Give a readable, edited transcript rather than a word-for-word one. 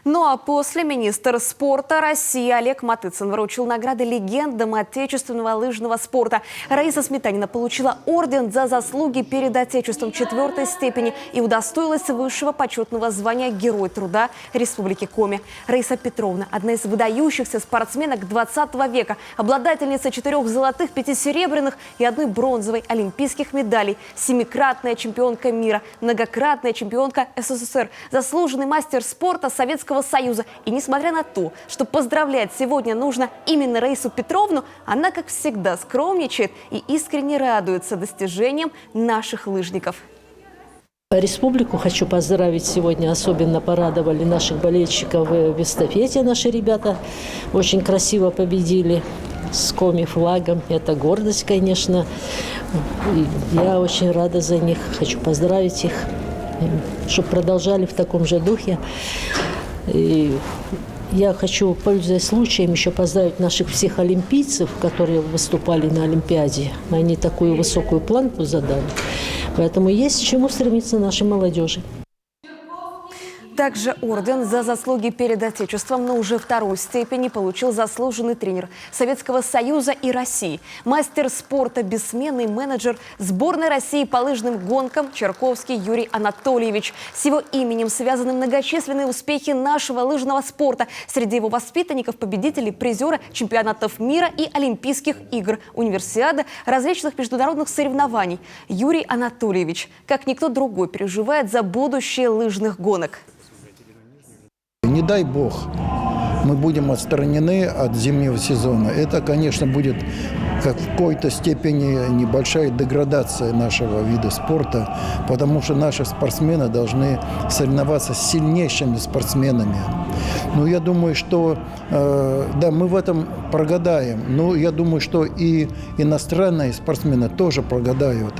Ну а после министр спорта России Олег Матыцын вручил награды легендам отечественного лыжного спорта. Раиса Сметанина получила орден за заслуги перед Отечеством 4-й степени и удостоилась высшего почетного звания Герой труда Республики Коми. Раиса Петровна – одна из выдающихся спортсменок 20 века, обладательница 4 золотых, 5 серебряных и 1 бронзовой олимпийских медалей, 7-кратная чемпионка мира, многократная чемпионка СССР, заслуженный мастер спорта Советского Союза. И несмотря на то, что поздравлять сегодня нужно именно Раису Петровну, она, как всегда, скромничает и искренне радуется достижениям наших лыжников. Республику хочу поздравить сегодня. Особенно порадовали наших болельщиков в эстафете. Наши ребята очень красиво победили с Коми флагом. Это гордость, конечно. И я очень рада за них. Хочу поздравить их, чтобы продолжали в таком же духе. И я хочу, пользуясь случаем, еще поздравить наших всех олимпийцев, которые выступали на Олимпиаде. Они такую высокую планку задали. Поэтому есть к чему стремиться нашей молодежи. Также орден за заслуги перед Отечеством, но уже 2-й степени получил заслуженный тренер Советского Союза и России, мастер спорта, бессменный менеджер сборной России по лыжным гонкам Черковский Юрий Анатольевич. С его именем связаны многочисленные успехи нашего лыжного спорта. Среди его воспитанников победители, призеры чемпионатов мира и Олимпийских игр, универсиады, различных международных соревнований. Юрий Анатольевич, как никто другой, переживает за будущее лыжных гонок. Не дай бог, мы будем отстранены от зимнего сезона. Это, конечно, будет как в какой-то степени небольшая деградация нашего вида спорта, потому что наши спортсмены должны соревноваться с сильнейшими спортсменами. Ну, я думаю, что, да, мы в этом прогадаем, но я думаю, что и иностранные спортсмены тоже прогадают.